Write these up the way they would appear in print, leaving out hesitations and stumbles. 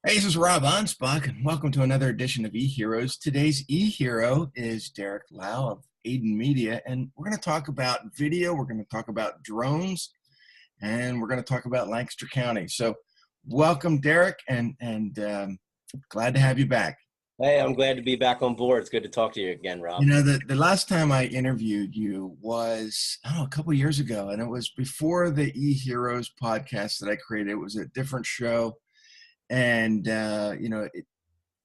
Hey, this is Rob Anspach, and welcome to another edition of eHeroes. Today's eHero is Derek Lau of Media, and we're going to talk about video, we're going to talk about drones, and we're going to talk about Lancaster County. So welcome, Derek, and glad to have you back. Hey, I'm glad to be back on board. It's good to talk to you again, Rob. You know, the last time I interviewed you was, I don't know, a couple years ago, and it was before the eHeroes podcast that I created. It was a different show. And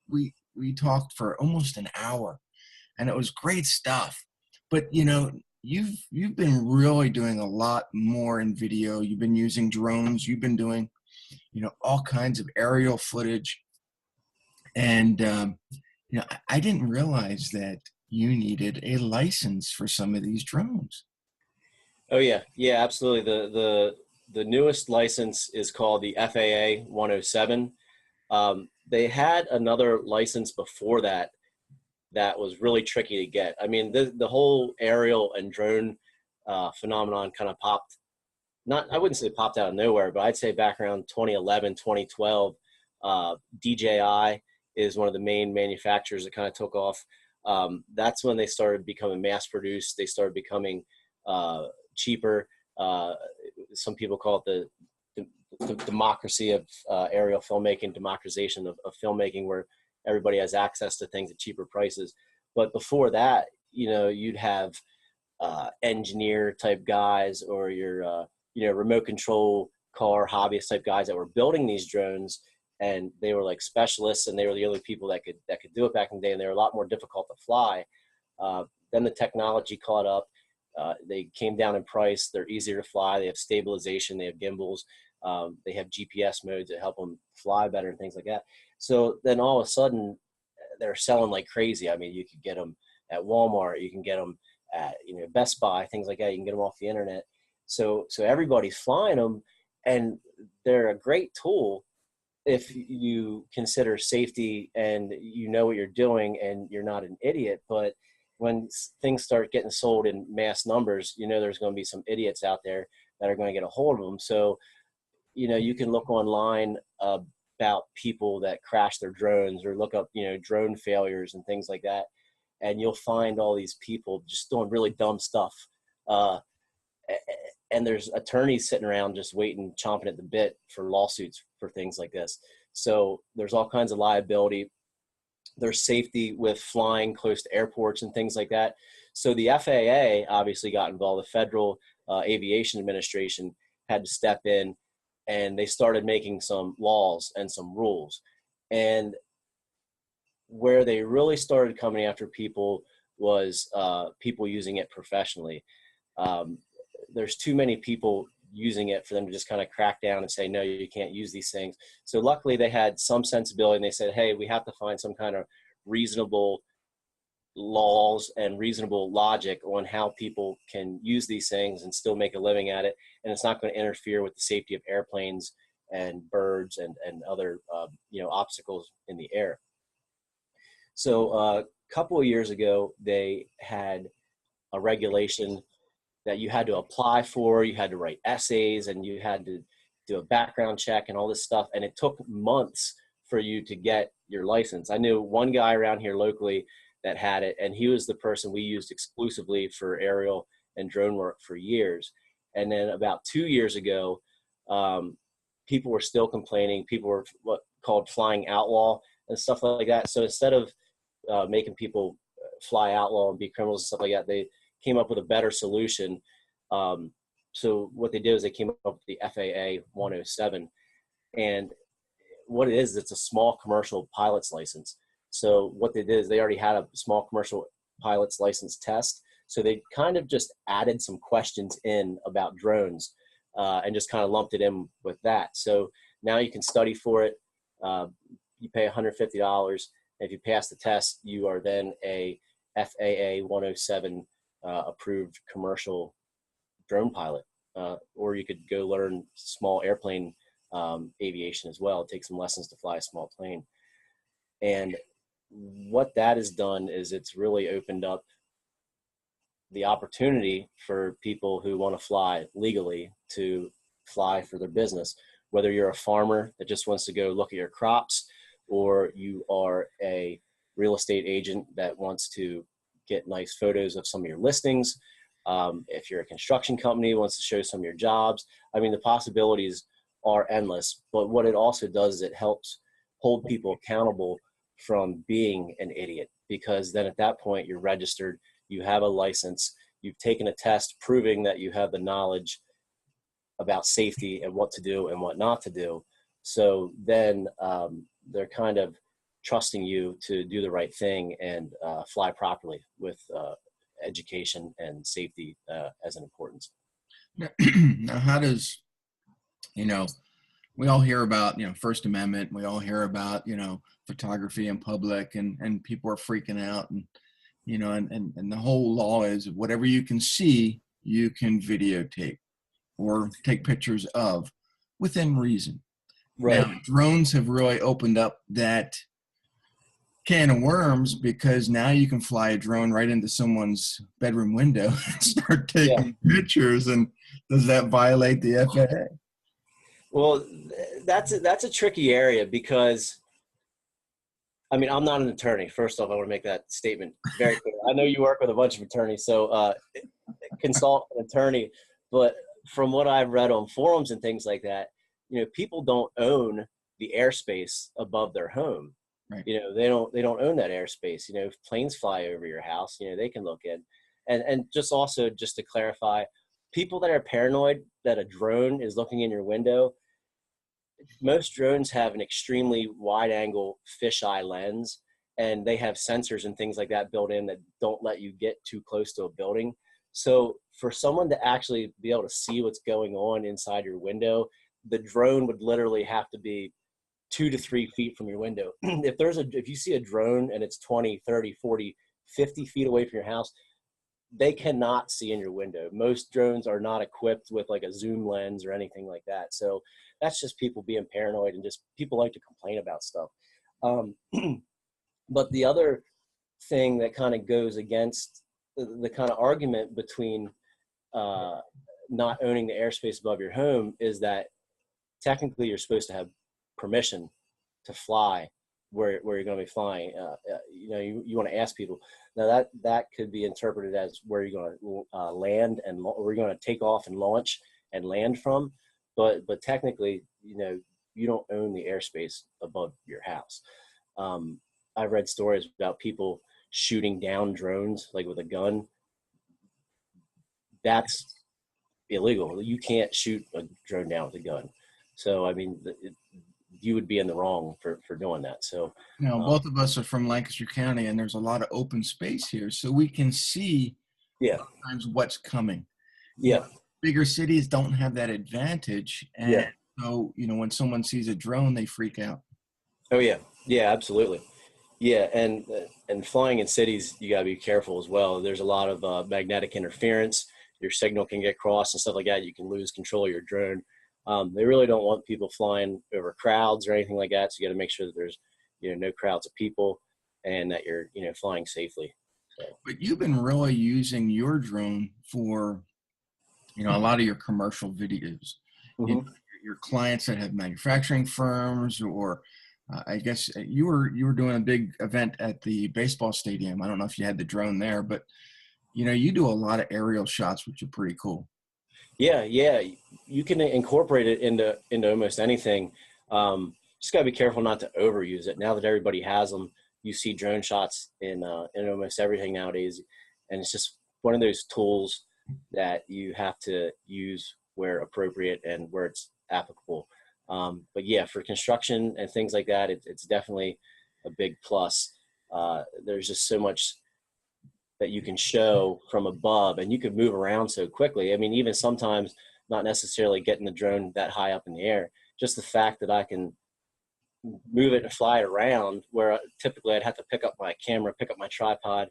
we talked for almost an hour, and it was great stuff. But you've been really doing a lot more in video. You've been using drones. You've been doing all kinds of aerial footage, and I didn't realize that you needed a license for some of these drones. Oh yeah, absolutely. The newest license is called the FAA 107. They had another license before that was really tricky to get. I mean, the whole aerial and drone phenomenon kind of popped. I wouldn't say popped out of nowhere, but I'd say back around 2011, 2012. DJI is one of the main manufacturers that kind of took off. That's when they started becoming mass produced. They started becoming cheaper. Some people call it the democracy of aerial filmmaking, democratization of filmmaking, where everybody has access to things at cheaper prices. But before that, you'd have engineer type guys or your remote control car hobbyist type guys that were building these drones, and they were like specialists, and they were the only people that could do it back in the day, and they were a lot more difficult to fly. Then the technology caught up. They came down in price. They're easier to fly. They have stabilization. They have gimbals. They have GPS modes that help them fly better and things like that. So then all of a sudden, they're selling like crazy. I mean, you could get them at Walmart. You can get them at Best Buy, things like that. You can get them off the internet. So everybody's flying them, and they're a great tool if you consider safety and you know what you're doing and you're not an idiot. But when things start getting sold in mass numbers, there's going to be some idiots out there that are going to get a hold of them. So, you can look online about people that crash their drones, or look up, drone failures and things like that. And you'll find all these people just doing really dumb stuff. And there's attorneys sitting around just waiting, chomping at the bit for lawsuits for things like this. So there's all kinds of liability. There's safety with flying close to airports and things like that. So the FAA obviously got involved. The Federal Aviation Administration had to step in, and they started making some laws and some rules. And where they really started coming after people was people using it professionally. There's too many people using it for them to just kind of crack down and say, no, you can't use these things. So luckily they had some sensibility, and they said, hey, we have to find some kind of reasonable laws and reasonable logic on how people can use these things and still make a living at it. And it's not going to interfere with the safety of airplanes and birds and other, obstacles in the air. So a couple of years ago, they had a regulation that you had to apply for. You had to write essays, and you had to do a background check and all this stuff. And it took months for you to get your license. I knew one guy around here locally that had it, and he was the person we used exclusively for aerial and drone work for years. And then about 2 years ago, people were still complaining. People were what called flying outlaw and stuff like that. So instead of making people fly outlaw and be criminals and stuff like that, they came up with a better solution. So what they did is they came up with the FAA 107. And what it is, it's a small commercial pilot's license. So what they did is they already had a small commercial pilot's license test. So they kind of just added some questions in about drones and just kind of lumped it in with that. So now you can study for it. You pay $150. If you pass the test, you are then a FAA 107 approved commercial drone pilot. Or you could go learn small airplane aviation as well. Take some lessons to fly a small plane. And what that has done is it's really opened up the opportunity for people who want to fly legally to fly for their business. whether you're a farmer that just wants to go look at your crops, or you are a real estate agent that wants to get nice photos of some of your listings. If you're a construction company, wants to show some of your jobs. I mean, the possibilities are endless, but what it also does is it helps hold people accountable from being an idiot, because then at that point you're registered, you have a license, you've taken a test proving that you have the knowledge about safety and what to do and what not to do. So then they're kind of trusting you to do the right thing and fly properly with education and safety as an importance. Now, how does, we all hear about, First Amendment, we all hear about, photography in public, and people are freaking out, and, and the whole law is whatever you can see, you can videotape or take pictures of within reason. Right. Now, drones have really opened up that can of worms, because now you can fly a drone right into someone's bedroom window and start taking pictures. And does that violate the FAA? Well, that's a tricky area, because I mean, I'm not an attorney. First off, I want to make that statement very clear. I know you work with a bunch of attorneys, so consult an attorney. But from what I've read on forums and things like that, people don't own the airspace above their home. Right. They don't own that airspace. If planes fly over your house, they can look in. And just to clarify, people that are paranoid that a drone is looking in your window, most drones have an extremely wide angle fisheye lens, and they have sensors and things like that built in that don't let you get too close to a building. So for someone to actually be able to see what's going on inside your window, the drone would literally have to be 2 to 3 feet from your window. If you see a drone and it's 20, 30, 40, 50 feet away from your house, they cannot see in your window. Most drones are not equipped with like a zoom lens or anything like that. So that's just people being paranoid, and just people like to complain about stuff. But the other thing that kind of goes against the kind of argument between not owning the airspace above your home is that technically you're supposed to have permission to fly where you're going to be flying. You want to ask people. Now that could be interpreted as where you're going to land and where you're going to take off and launch and land from. But technically, you don't own the airspace above your house. I've read stories about people shooting down drones, like with a gun. That's illegal. You can't shoot a drone down with a gun. So, I mean, you would be in the wrong for doing that. So, both of us are from Lancaster County, and there's a lot of open space here, so we can see sometimes what's coming. Yeah. Bigger cities don't have that advantage, and so when someone sees a drone, they freak out. Oh yeah, absolutely. Yeah, and flying in cities, you gotta be careful as well. There's a lot of magnetic interference. Your signal can get crossed and stuff like that. You can lose control of your drone. They really don't want people flying over crowds or anything like that. So you got to make sure that there's, no crowds of people, and that you're, flying safely. So. But you've been really using your drone for, a lot of your commercial videos. Mm-hmm. Your clients that have manufacturing firms, or I guess you were doing a big event at the baseball stadium. I don't know if you had the drone there, but you do a lot of aerial shots, which are pretty cool. Yeah, you can incorporate it into almost anything. Just gotta be careful not to overuse it. Now that everybody has them, you see drone shots in almost everything nowadays, and it's just one of those tools that you have to use where appropriate and where it's applicable. But yeah, for construction and things like that, it's definitely a big plus. There's just so much that you can show from above, and you can move around so quickly. I mean, even sometimes not necessarily getting the drone that high up in the air, just the fact that I can move it and fly it around, where typically I'd have to pick up my camera, pick up my tripod,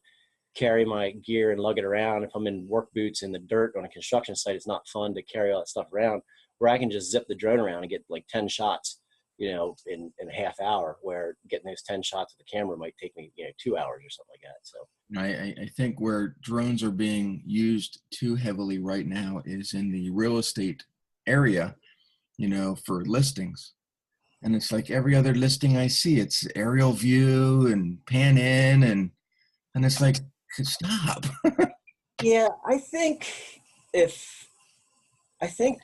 carry my gear and lug it around. If I'm in work boots in the dirt on a construction site, it's not fun to carry all that stuff around, where I can just zip the drone around and get like 10 shots, in a half hour, where getting those 10 shots of the camera might take me, 2 hours or something like that. So I think where drones are being used too heavily right now is in the real estate area. for listings. And it's like every other listing I see, it's aerial view and pan in, and it's like, stop. Yeah, if I think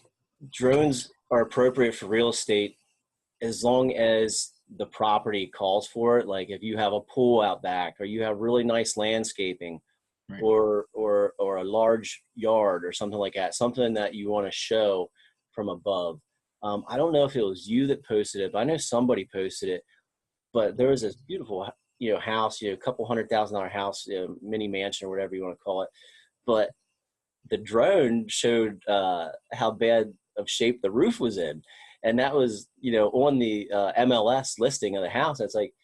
drones are appropriate for real estate as long as the property calls for it. Like if you have a pool out back, or you have really nice landscaping, Right. or a large yard or something like that, something that you want to show from above. I don't know if it was you that posted it, but I know somebody posted it. But there was this beautiful, house, a couple $100,000 house, mini mansion or whatever you want to call it. But the drone showed how bad of shape the roof was in, and that was on the MLS listing of the house. It's like,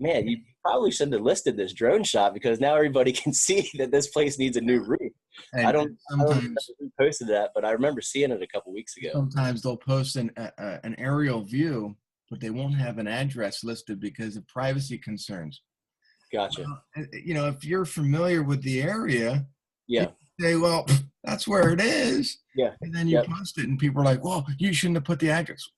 man, you probably shouldn't have listed this drone shot, because now everybody can see that this place needs a new roof. I don't And I don't know sometimes who posted that, but I remember seeing it a couple weeks ago. sometimes they'll post an aerial view, but they won't have an address listed because of privacy concerns. Gotcha. Well, if you're familiar with the area, you Yeah. say, well, that's where it is. Yeah. And then you Yep. post it and people are like, well, you shouldn't have put the address.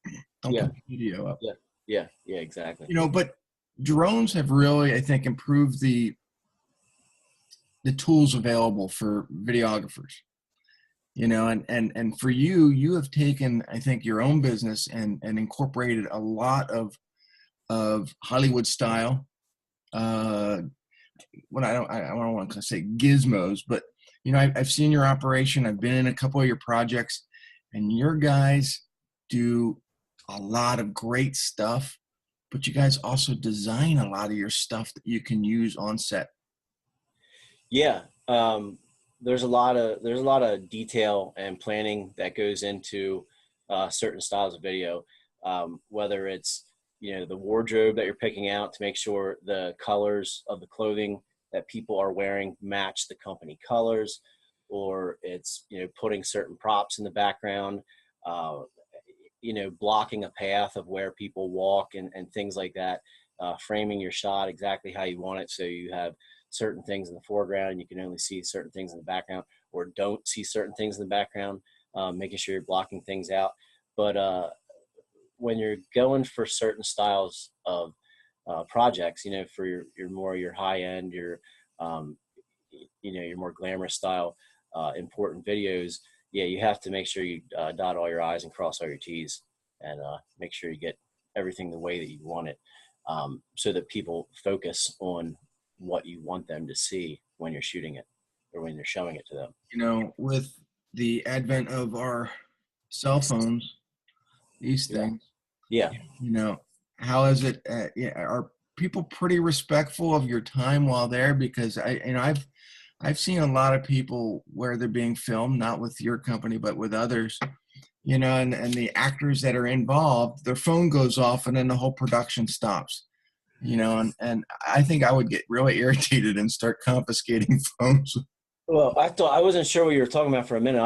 Don't Yeah. put the video up. Yeah. Yeah. Yeah. Exactly. But drones have really, I think, improved the tools available for videographers. And for you have taken, I think, your own business and incorporated a lot of Hollywood style, what I don't want to say gizmos, but I've seen your operation. I've been in a couple of your projects, and your guys do a lot of great stuff, but you guys also design a lot of your stuff that you can use on set. Yeah. There's a lot of detail and planning that goes into certain styles of video, whether it's the wardrobe that you're picking out to make sure the colors of the clothing that people are wearing match the company colors, or it's putting certain props in the background, uh, blocking a path of where people walk, and things like that, framing your shot exactly how you want it, so you have certain things in the foreground and you can only see certain things in the background, or don't see certain things in the background, making sure you're blocking things out. But when you're going for certain styles of projects, for your more your high end, um, your more glamorous style, important videos, yeah, you have to make sure you dot all your I's and cross all your T's, and make sure you get everything the way that you want it, so that people focus on what you want them to see when you're shooting it or when you're showing it to them. With the advent of our cell phones, these Yeah. things, Yeah. how is it? Are people pretty respectful of your time while there? Because I've seen a lot of people where they're being filmed, not with your company, but with others, and the actors that are involved, their phone goes off and then the whole production stops, and I think I would get really irritated and start confiscating phones. Well, I wasn't sure what you were talking about for a minute.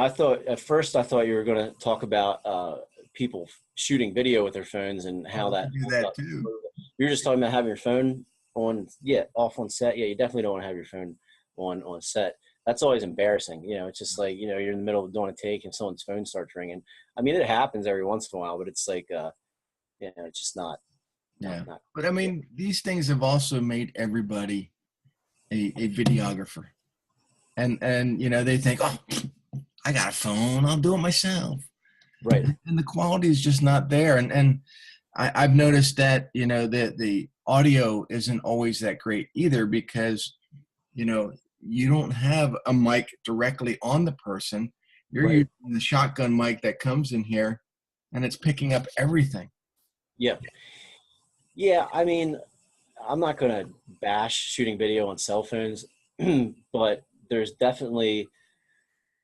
At first I thought you were going to talk about people shooting video with their phones and how I that do that too. You're just talking about having your phone on, off on set. Yeah, you definitely don't want to have your phone on set. That's always embarrassing. It's just like, you're in the middle of doing a take and someone's phone starts ringing. I mean, it happens every once in a while, but it's like, it's just not. Yeah. Not But I mean, these things have also made everybody a videographer. And they think, oh, I got a phone, I'll do it myself. right. And the quality is just not there. And I've noticed that, the audio isn't always that great either, because, you don't have a mic directly on the person. You're Right. using the shotgun mic that comes in here, and it's picking up everything. Yeah. Yeah. I mean, I'm not going to bash shooting video on cell phones, but there's definitely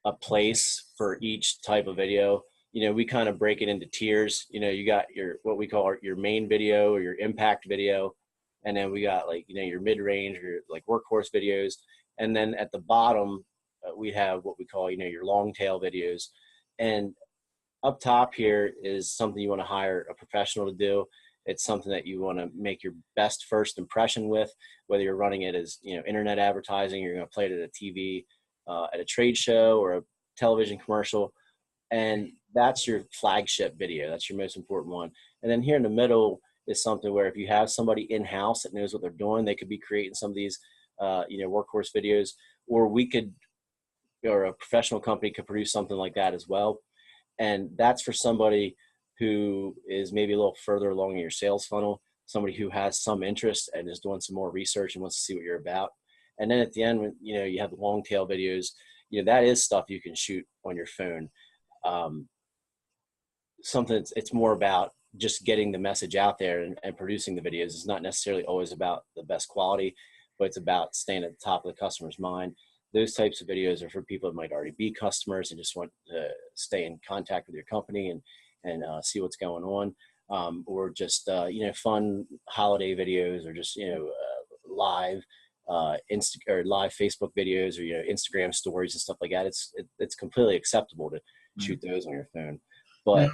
a place for each type of video. We kind of break it into tiers. You got your, what we call your main video or your impact video. And then we got like, your mid-range or like workhorse videos. And then at the bottom, we have what we call, your long tail videos. And up top here is something you want to hire a professional to do. It's something that you want to make your best first impression with, whether you're running it as, internet advertising, you're going to play it at a TV, at a trade show or a television commercial. And that's your flagship video. That's your most important one. And then here in the middle is something where if you have somebody in-house that knows what they're doing, they could be creating some of these, workhorse videos, or or a professional company could produce something like that as well. And that's for somebody who is maybe a little further along in your sales funnel, somebody who has some interest and is doing some more research and wants to see what you're about. And then at the end, when, you have the long tail videos, that is stuff you can shoot on your phone. Something it's more about just getting the message out there and producing the videos. It's not necessarily always about the best quality, but it's about staying at the top of the customer's mind. Those types of videos are for people that might already be customers and just want to stay in contact with your company and see what's going on, or just fun holiday videos, or just live live Facebook videos, or Instagram stories and stuff like that. It's completely acceptable to shoot those on your phone, but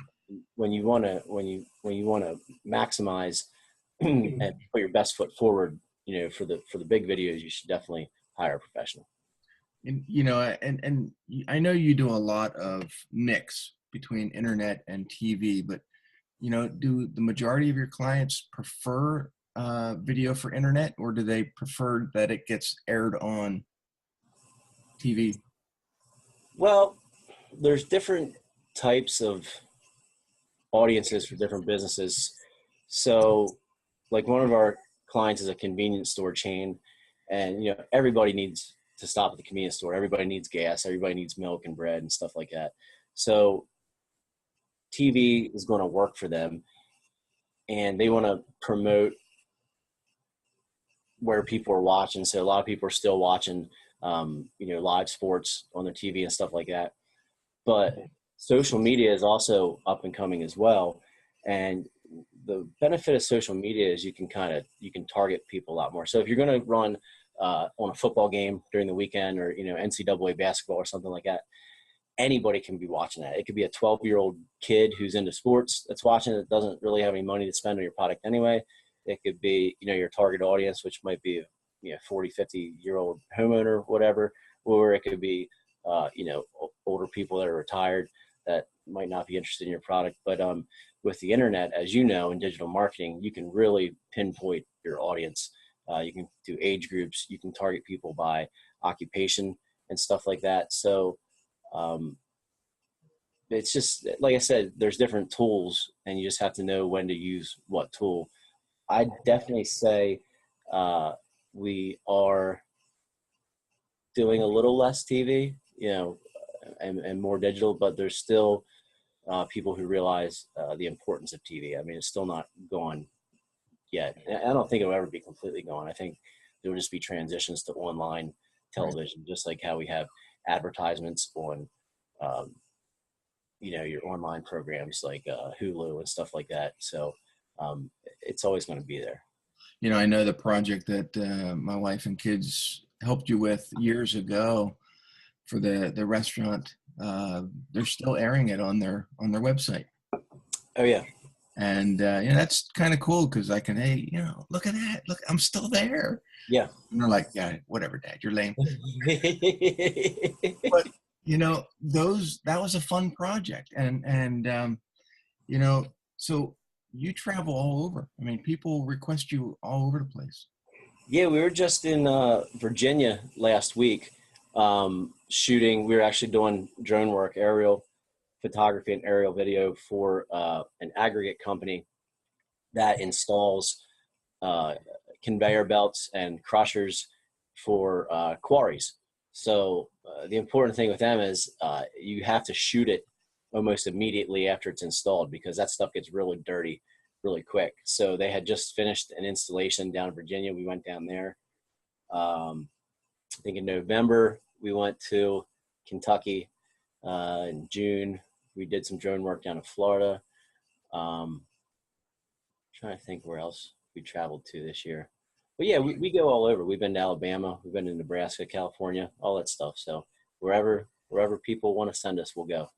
when you want to maximize and put your best foot forward, for the big videos, you should definitely hire a professional. And and I know you do a lot of mix between internet and TV, but do the majority of your clients prefer video for internet, or do they prefer that it gets aired on TV? Well, there's different types of audiences for different businesses. So like one of our clients is a convenience store chain, and everybody needs to stop at the convenience store. Everybody needs gas, everybody needs milk and bread and stuff like that. So TV is going to work for them, and they want to promote where people are watching. So a lot of people are still watching live sports on their TV and stuff like that. But social media is also up and coming as well. And the benefit of social media is you can target people a lot more. So if you're going to run on a football game during the weekend, or NCAA basketball or something like that, anybody can be watching that. It could be a 12-year-old kid who's into sports that's watching it, doesn't really have any money to spend on your product anyway. It could be your target audience, which might be 40, 50-year-old homeowner, whatever, or it could be older people that are retired that might not be interested in your product. But with the internet, as you know, in digital marketing, you can really pinpoint your audience. You can do age groups, you can target people by occupation and stuff like that. So it's just, like I said, there's different tools, and you just have to know when to use what tool. I definitely say we are doing a little less TV, and more digital, but there's still people who realize the importance of TV. I mean, it's still not gone yet. I don't think it'll ever be completely gone. I think there will just be transitions to online television, just like how we have advertisements on, your online programs like Hulu and stuff like that. So it's always going to be there. I know the project that my wife and kids helped you with years ago for the restaurant. They're still airing it on their website. Oh yeah. And that's kind of cool, because I can, hey, look at that, look, I'm still there. Yeah. And they're like, yeah, whatever, Dad, you're lame. But that was a fun project, and so you travel all over. I mean, people request you all over the place. Yeah, we were just in Virginia last week shooting. We were actually doing drone work, aerial photography and aerial video for an aggregate company that installs conveyor belts and crushers for quarries. So the important thing with them is you have to shoot it almost immediately after it's installed, because that stuff gets really dirty really quick. So they had just finished an installation down in Virginia. We went down there. I think in November we went to Kentucky. In June we did some drone work down in Florida. Trying to think where else we traveled to this year. But yeah, we go all over. We've been to Alabama, we've been to Nebraska, California, all that stuff. So wherever people want to send us, we'll go.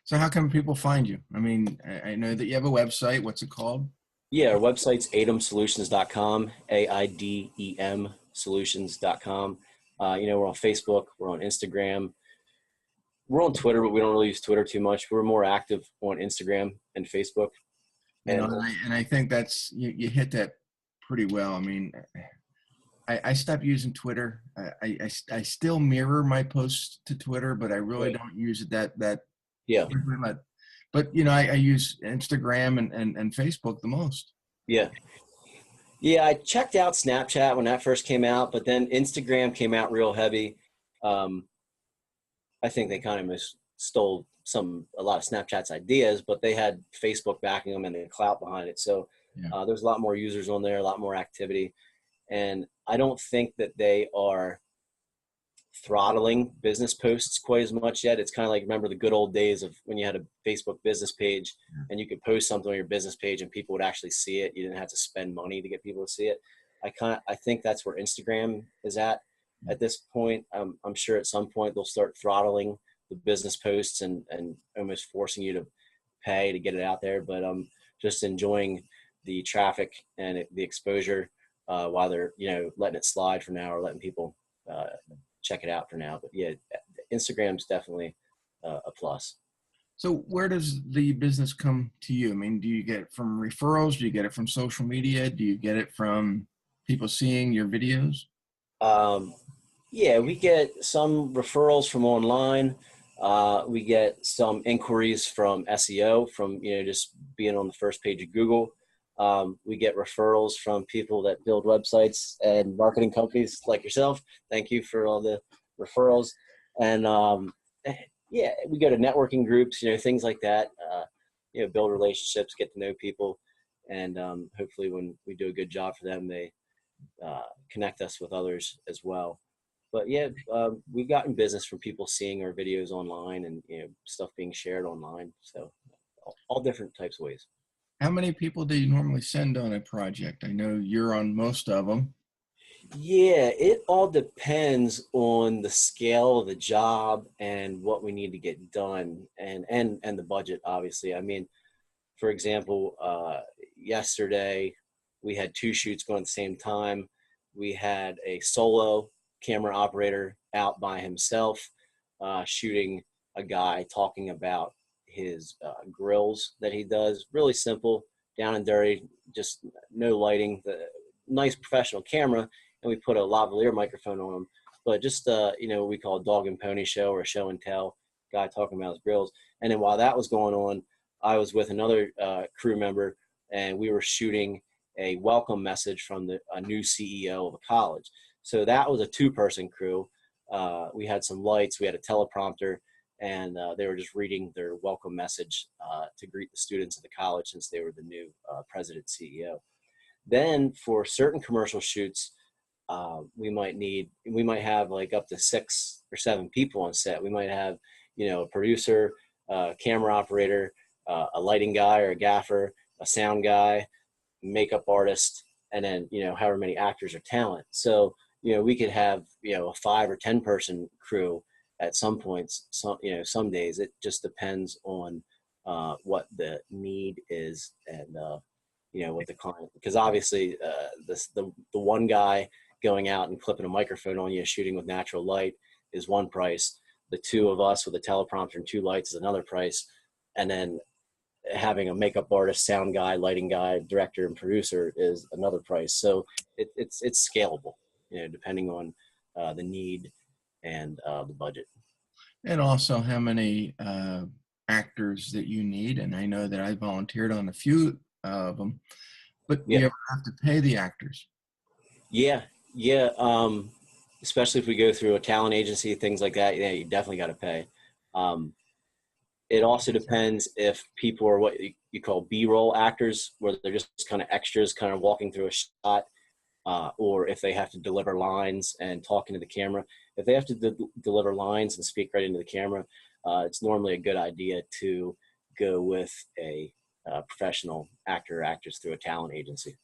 So how can people find you? I mean, I know that you have a website. What's it called? Yeah, our website's AidemSolutions.com, AIDEM Solutions.com. We're on Facebook, we're on Instagram. We're on Twitter, but we don't really use Twitter too much. We're more active on Instagram and Facebook. You know, And and I think that's, you hit that pretty well. I mean, I stopped using Twitter. I still mirror my posts to Twitter, but I really right. don't use it that Yeah. frequently. But you know, I use Instagram and Facebook the most. Yeah. Yeah, I checked out Snapchat when that first came out, but then Instagram came out real heavy. Um, I think they kind of stole a lot of Snapchat's ideas, but they had Facebook backing them and the clout behind it. So Yeah. there's a lot more users on there, a lot more activity. And I don't think that they are throttling business posts quite as much yet. It's kind of like, remember the good old days of when you had a Facebook business page and you could post something on your business page and people would actually see it. You didn't have to spend money to get people to see it. I think that's where Instagram is at this point. I'm sure at some point they'll start throttling the business posts and almost forcing you to pay to get it out there. But I'm just enjoying the traffic and the exposure while they're, letting it slide for now or letting people check it out for now. But yeah, Instagram's definitely a plus. So where does the business come to you? I mean, do you get it from referrals? Do you get it from social media? Do you get it from people seeing your videos? Yeah, we get some referrals from online. We get some inquiries from SEO, from just being on the first page of Google. We get referrals from people that build websites and marketing companies like yourself. Thank you for all the referrals. And yeah, we go to networking groups, things like that. Build relationships, get to know people, and hopefully when we do a good job for them, they connect us with others as well. But yeah, we've gotten business from people seeing our videos online and stuff being shared online. So all different types of ways. How many people do you normally send on a project? I know you're on most of them. Yeah, it all depends on the scale of the job and what we need to get done, and the budget, obviously. I mean, for example, yesterday we had 2 shoots going at the same time. We had a solo camera operator out by himself shooting a guy talking about his grills that he does. Really simple, down and dirty, just no lighting, the nice professional camera, and we put a lavalier microphone on him. But just what we call a dog and pony show or a show and tell, guy talking about his grills. And then while that was going on, I was with another crew member, and we were shooting a welcome message from a new CEO of a college. So that was a 2-person crew. We had some lights, we had a teleprompter, and they were just reading their welcome message to greet the students of the college since they were the new president CEO. Then for certain commercial shoots, we might have like up to 6 or 7 people on set. We might have, a producer, camera operator, a lighting guy or a gaffer, a sound guy, makeup artist, and then, however many actors or talent. So, we could have, a 5 or 10 person crew at some points. Some days it just depends on what the need is and, what the client, because obviously the one guy going out and clipping a microphone on you, shooting with natural light is one price. The 2 of us with a teleprompter and 2 lights is another price. And then having a makeup artist, sound guy, lighting guy, director, and producer is another price. So it's scalable, depending on the need and the budget. And also how many actors that you need. And I know that I volunteered on a few of them, but do Yeah. you ever have to pay the actors? Yeah. Especially if we go through a talent agency, things like that. Yeah, you definitely got to pay. It also depends if people are what you call B-roll actors, where they're just kind of extras, kind of walking through a shot, or if they have to deliver lines and talking to the camera. If they have to deliver lines and speak right into the camera, it's normally a good idea to go with a professional actor or actress through a talent agency.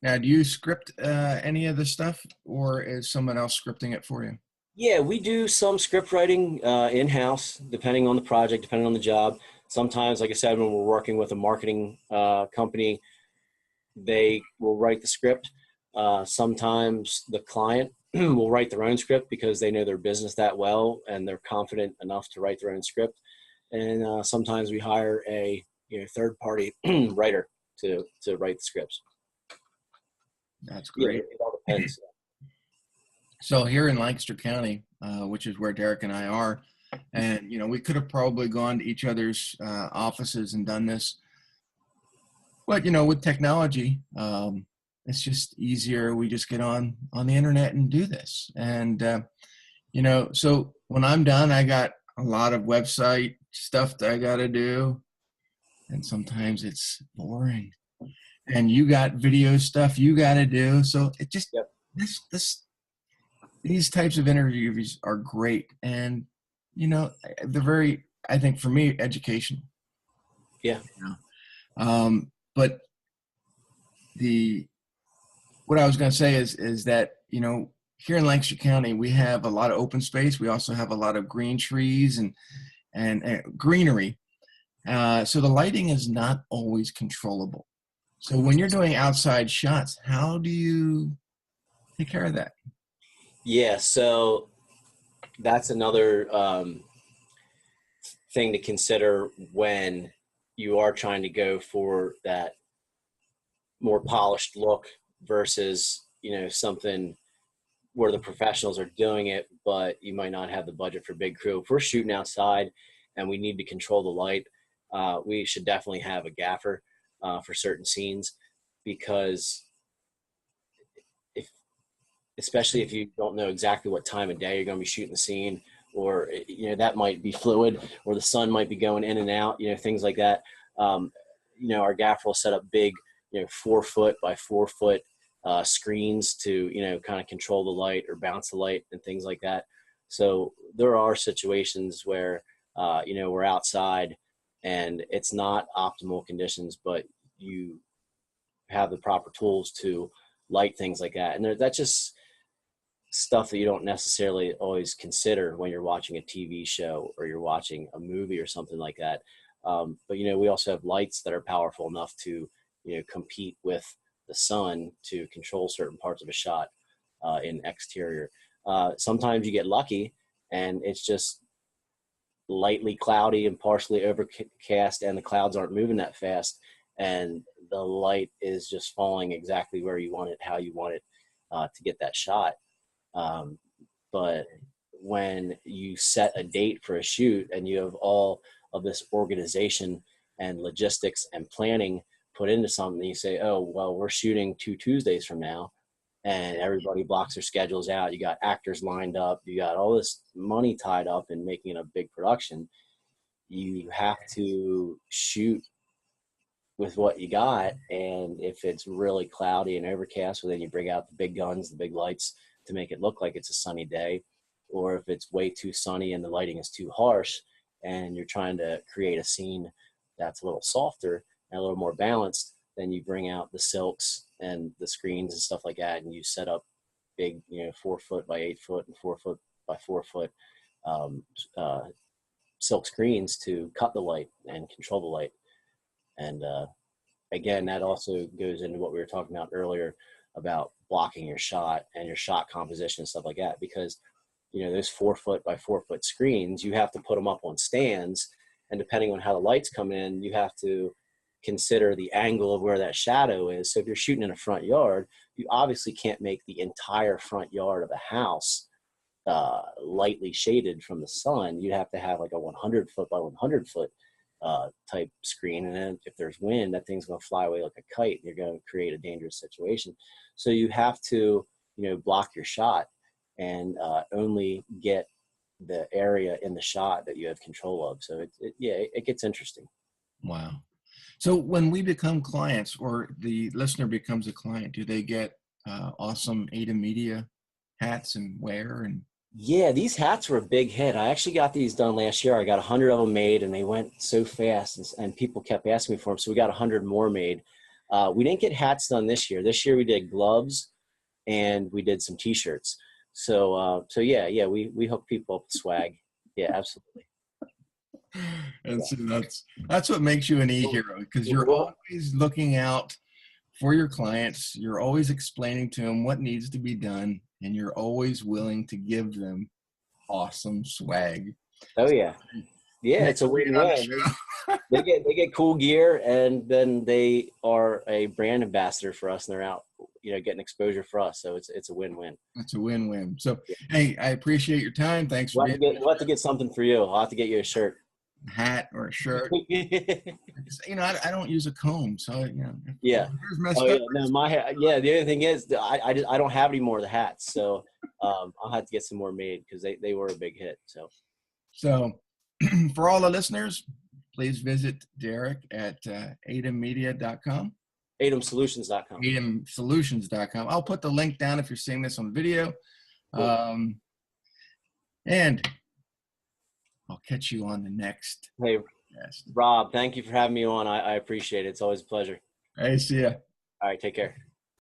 Now, do you script any of the stuff, or is someone else scripting it for you? Yeah, we do some script writing in-house, depending on the project, depending on the job. Sometimes, like I said, when we're working with a marketing company, they will write the script. Sometimes the client will write their own script because they know their business that well and they're confident enough to write their own script. And sometimes we hire a third-party writer to write the scripts. That's great. Yeah, it all depends. So here in Lancaster County, which is where Derek and I are, and we could have probably gone to each other's offices and done this, but with technology, it's just easier. We just get on the internet and do this. And so when I'm done, I got a lot of website stuff that I got to do, and sometimes it's boring. And you got video stuff you got to do. So it just these types of interviews are great, and they're very, I think, for me, educational. Yeah. But what I was going to say is that here in Lancaster County we have a lot of open space. We also have a lot of green trees and greenery. So the lighting is not always controllable. So when you're doing outside shots, how do you take care of that? Yeah, so that's another thing to consider when you are trying to go for that more polished look versus, something where the professionals are doing it, but you might not have the budget for big crew. If we're shooting outside and we need to control the light, we should definitely have a gaffer for certain scenes, because especially if you don't know exactly what time of day you're going to be shooting the scene, or that might be fluid, or the sun might be going in and out, things like that. Our gaffer will set up big 4 foot by 4 foot screens to kind of control the light or bounce the light and things like that. So there are situations where we're outside and it's not optimal conditions, but you have the proper tools to light things like that. And that's just stuff that you don't necessarily always consider when you're watching a TV show or you're watching a movie or something like that. But we also have lights that are powerful enough to compete with the sun to control certain parts of a shot in exterior. Sometimes you get lucky and it's just lightly cloudy and partially overcast, and the clouds aren't moving that fast, and the light is just falling exactly where you want it, how you want it to get that shot. But when you set a date for a shoot and you have all of this organization and logistics and planning put into something, you say, oh, well, we're shooting 2 Tuesdays from now, and everybody blocks their schedules out. You got actors lined up. You got all this money tied up in making a big production. You have to shoot with what you got. And if it's really cloudy and overcast, well, then you bring out the big guns, the big lights to make it look like it's a sunny day. Or if it's way too sunny and the lighting is too harsh and you're trying to create a scene that's a little softer and a little more balanced, then you bring out the silks and the screens and stuff like that, and you set up big 4 foot by 8 foot and 4 foot by 4 foot silk screens to cut the light and control the light. And again, that also goes into what we were talking about earlier about blocking your shot and your shot composition and stuff like that, because those 4 foot by 4 foot screens, you have to put them up on stands, and depending on how the lights come in, you have to consider the angle of where that shadow is. So if you're shooting in a front yard, you obviously can't make the entire front yard of a house lightly shaded from the sun. You'd have to have like a 100 foot by 100 foot type screen, and then if there's wind, that thing's going to fly away like a kite, and you're going to create a dangerous situation. So you have to block your shot and only get the area in the shot that you have control of. So it gets interesting. Wow. So when we become clients, or the listener becomes a client, do they get awesome Aidem Media hats and wear? And yeah, these hats were a big hit. I actually got these done last year. I got 100 of them made, and they went so fast, and people kept asking me for them. So we got 100 more made. We didn't get hats done this year. This year we did gloves and we did some T-shirts. So yeah, we hook people up with swag. Yeah, absolutely. And so that's what makes you an e-hero, because you're always looking out for your clients. You're always explaining to them what needs to be done. and you're always willing to give them awesome swag. Oh yeah. Yeah, it's a win-win. They get cool gear, and then they are a brand ambassador for us, and they're out, getting exposure for us. So it's a win-win. It's a win-win. So, Yeah. hey, I appreciate your time. Thanks for We'll have to get something for you. I'll have to get you a shirt. a hat or a shirt. I don't use a comb, so Yeah. messed Oh yeah. up. No, my hat. Yeah. The other thing is, I don't have any more of the hats, so I'll have to get some more made because they were a big hit. So, for all the listeners, please visit Derek at AidemMedia.com. AidemSolutions.com. AidemSolutions.com. I'll put the link down if you're seeing this on video. Cool. And I'll catch you on the next. Hey, podcast. Rob, thank you for having me on. I appreciate it. It's always a pleasure. Hey, see ya. All right. Take care.